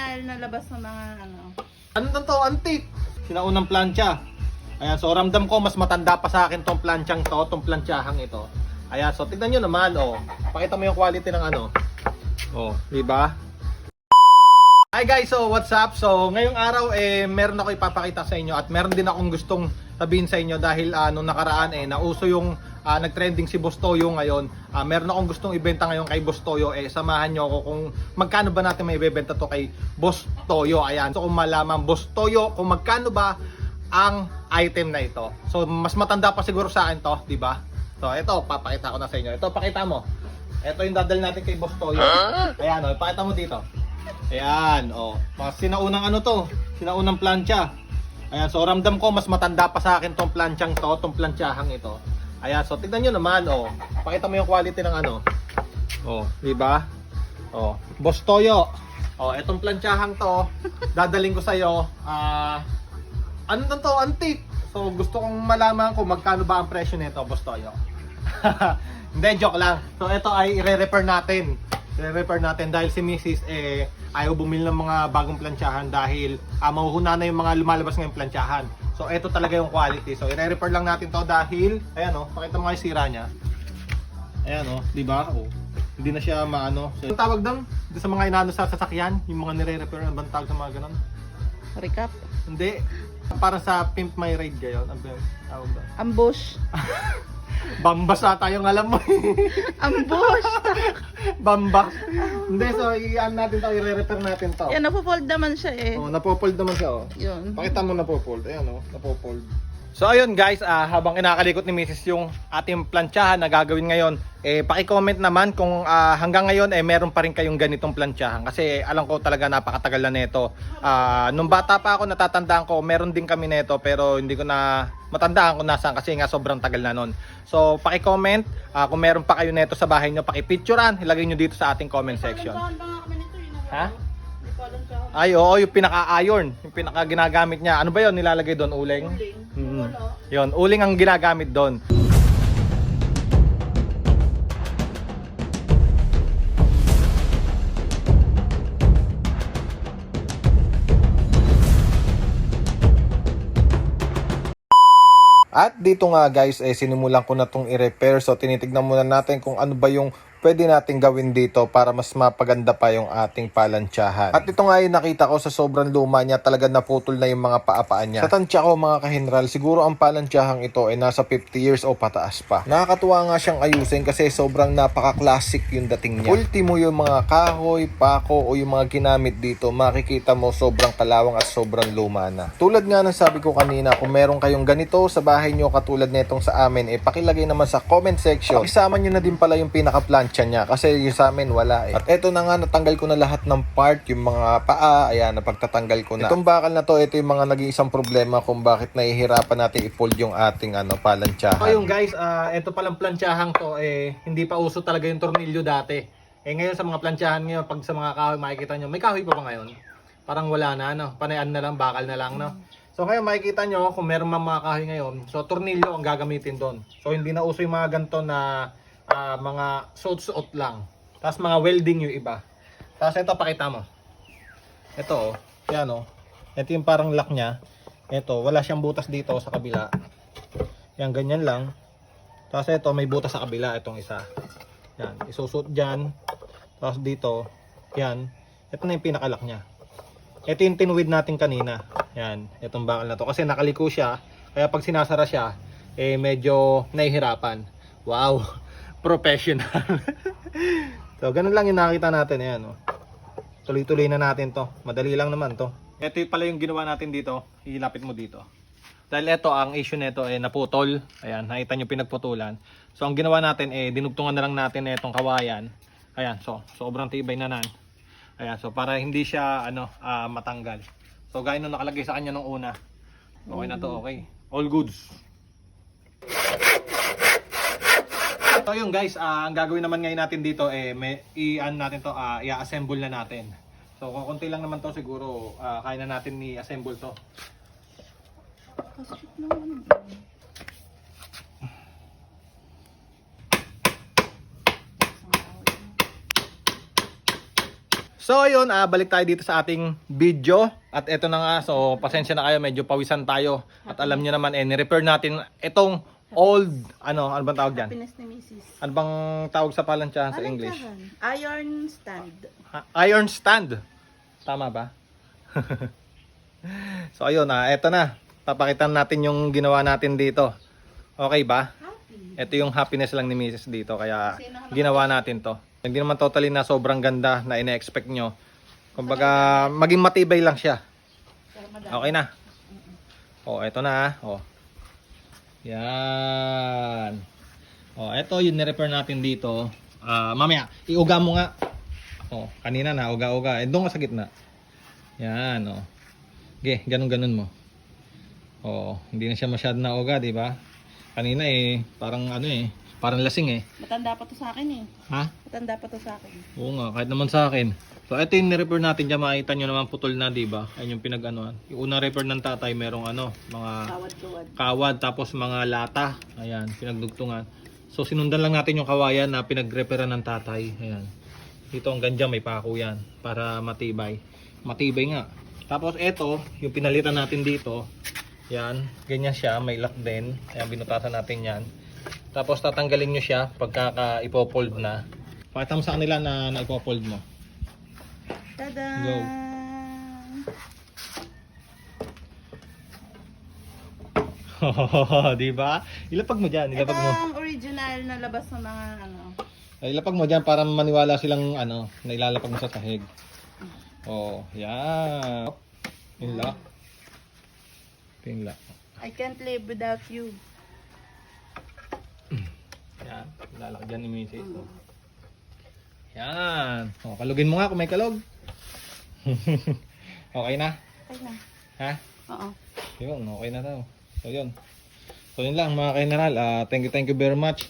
final na labas ng mga ano. Ano to? Antique. Sinaunang plancha. Ayan, so ramdam ko mas matanda pa sa akin tong planchang to, tong planchahang ito. Ayan, so tignan nyo naman, oh. Pakita mo yung quality ng ano. Oh, di ba? Hi guys, so what's up? So ngayong araw meron ako ipapakita sa inyo at meron din akong gustong sabihin sa inyo dahil nung nakaraan nauso yung nagtrending si Boss Toyo ngayon. Meron akong gustong ibenta ngayon kay Boss Toyo. Samahan nyo ako kung magkano ba natin may ibebenta to kay Boss Toyo. Ayan, so kung malaman Boss Toyo kung magkano ba ang item na ito. So mas matanda pa siguro sa akin to, di ba? So ito, papakita ko na sa inyo. Ito, pakita mo. Ito yung dadal natin kay Boss Toyo. Ayan, oh, pakita mo dito. Ayan, oh. Sinaunang ano to? Sinaunang plancha. Ayan, so ramdam ko mas matanda pa sa akin tong planchang to, tong planchahang ito. Ayan, so tignan nyo naman, oh. Pakita mo yung quality ng ano. Oh, di ba? Oh, Boss Toyo. Oh, etong planchahang to, dadaling ko sa iyo. Ano na to? Antique. So gusto kong malaman kung magkano ba ang presyo nito, Boss Toyo. Hindi, joke lang. So ito ay i-repair natin. I-repair natin dahil si Mrs. Ayaw bumili ng mga bagong planchahan dahil mahuhuna na yung mga lumalabas ngayong planchahan. So ito talaga yung quality. So i-repair lang natin to dahil ayan oh, pakita mo nga yung sira niya. Ayan oh, di ba? Oh. Hindi na siya maano. So, yung tawag doon sa mga inaano sa sasakyan, yung mga nire-repair ng bantag sa mga ganun. Recap. Hindi. Para sa Pimp My Ride gayon. Ang tawag doon. Ambush. Bambas ata yung alam mo. Ambush. Bambas. Hindi, so i-ano natin to, i-repair natin to. Yan, napo-fold naman siya eh. Oh, napopold naman siya oh. Yun. Pakita mo napopold. Ayan oh, napopold. So ayun guys, habang kinakalikot ni Mrs. yung ating planchahan na gagawin ngayon, paki-comment naman kung hanggang ngayon meron pa rin kayong ganitong planchahan kasi alam ko talaga napakatagal na nito. Nung bata pa ako natatandaan ko, meron din kami nito pero hindi ko na matandaan kung nasaan kasi nga sobrang tagal na nun. So paki-comment kung meron pa kayo nito sa bahay nyo, paki-picturean, ilagay nyo dito sa ating comment section. Ha? Ay, oo, yung pinaka-iron, yung pinaka-ginagamit niya. Ano ba yun? Nilalagay doon, uling? Yun, uling ang ginagamit doon. At dito nga guys, sinimulan ko na itong i-repair. So tinitignan muna natin kung ano ba yung pwede natin gawin dito para mas mapaganda pa yung ating palansyahan. At ito nga yung nakita ko sa sobrang luma niya, talaga naputol na yung mga paapaan niya. Sa tansya ko mga kahinral, siguro ang palansyahang ito ay nasa 50 years o pataas pa. Nakakatuwa nga siyang ayusin kasi sobrang napaka-classic yung dating niya. Ultimo yung mga kahoy, pako o yung mga ginamit dito, makikita mo sobrang kalawang at sobrang luma na. Tulad nga ng sabi ko kanina, kung meron kayong ganito sa bahay nyo katulad nitong sa amin, pakilagay naman sa comment section. Isama nyo na din pala yung pinaka-plan niya kasi yung sa amin wala eh. At eto na nga, natanggal ko na lahat ng part, yung mga paa, ayan, napagtatanggal ko na. Itong bakal na to, ito yung mga naging isang problema kung bakit nahihirapan natin i-fold yung ating palansyahan. So yung guys, ito palang planchahan to, hindi pa uso talaga yung tornilyo dati. Ngayon sa mga plansyahan ngayon, pag sa mga kahoy makikita nyo, may kahoy pa ba ngayon? Parang wala na, no? Panayan na lang, bakal na lang, no? So ngayon makikita nyo, kung meron mga kahoy ngayon, so tornilyo ang gagamitin doon. So hindi na uso yung mga ganito na mga suot-suot lang. Tapos mga welding yung iba. Tapos ito, pakita mo. Ito, yan o. Ito yung parang lock niya. Ito, wala siyang butas dito sa kabila. Yan, ganyan lang. Tapos ito, may butas sa kabila. Itong isa. Yan, isusut dyan. Tapos dito, yan. Ito na yung pinaka-lock niya. Ito yung tinuwid natin kanina. Yan, itong bakal na to. Kasi nakaliko siya. Kaya pag sinasara siya, medyo nahihirapan. Wow! Professional. So ganun lang yung nakita natin. Ayan, oh. Tuloy-tuloy na natin to. Madali lang naman to. Ito pala yung ginawa natin dito. Ilapit mo dito. Dahil ito, ang issue nito naputol. Ayan, nakita nyo pinagputulan. So ang ginawa natin dinugtungan na lang natin itong kawayan. Ayan, so sobrang tibay na nan. Ayan, so para hindi siya matanggal. So gaya nung nakalagay sa kanya nung una. Okay na to, okay. All goods. So yun guys, ang gagawin naman ngayon natin dito natin to, i-assemble na natin. So kukunti lang naman to siguro, kaya na natin i-assemble to. So ayun, balik tayo dito sa ating video. At eto na nga, so pasensya na kayo, medyo pawisan tayo. At alam nyo naman, ni-repair natin itong old, ano bang tawag dyan? Happiness ni Mrs. Ano bang tawag sa palansya sa English? Iron stand. Iron stand. Tama ba? So ayun, eto na. Papakitan natin yung ginawa natin dito. Okay ba? Ito yung happiness lang ni Mrs. dito, kaya ginawa natin to. Hindi naman totally na sobrang ganda na ine-expect nyo. Kumbaga, maging matibay lang siya. Okay na. Oh, eto na. Oh. Yan. Oh, eto yung ni-repair natin dito. Mamaya, iuga mo nga. Oh, kanina na, uga-uga. Doon ka sa gitna. Yan, oh. Okay, ganun-ganun mo. Oh, hindi na siya masyado na uga, di ba? Kanina parang parang lasing Matanda pa to sa akin eh. Ha? Matanda pa to sa akin. Oo nga, kahit naman sa akin. So, ito yung ni-repair natin dyan. Makita nyo naman putol na, di ba? Ayun yung pinag-anuan. Yung unang repair ng tatay, merong mga kawad, tapos mga lata. Ayan, pinagdugtungan. So, sinundan lang natin yung kawayan na pinag-repairan ng tatay. Ayan. Dito hanggang dyan may pako yan para matibay. Matibay nga. Tapos, ito, yung pinalitan natin dito. Yan, ganyan siya. May lock din. Ayan, binutasan natin yan. Tapos, tatanggalin nyo siya pagka ipopold na. Pakita mo sa kanila na ipopold mo. Tada! Go. Di ba? Ilapag mo diyan, ilapag Ito mo. ang original na labas ng mga Ay, ilapag mo diyan para maniwala silang na ilalapag mo sa sahig. Oh, yan. Yung lock. Yung lock. I can't live without you. Yan, lalaki diyan ni Mrs. Yan. Oh, kalugin mo nga kung may kalog. Okay na? Okay na. Ha? Oo. Yun, okay na daw. So yun. So yun lang mga ka-general. Thank you very much.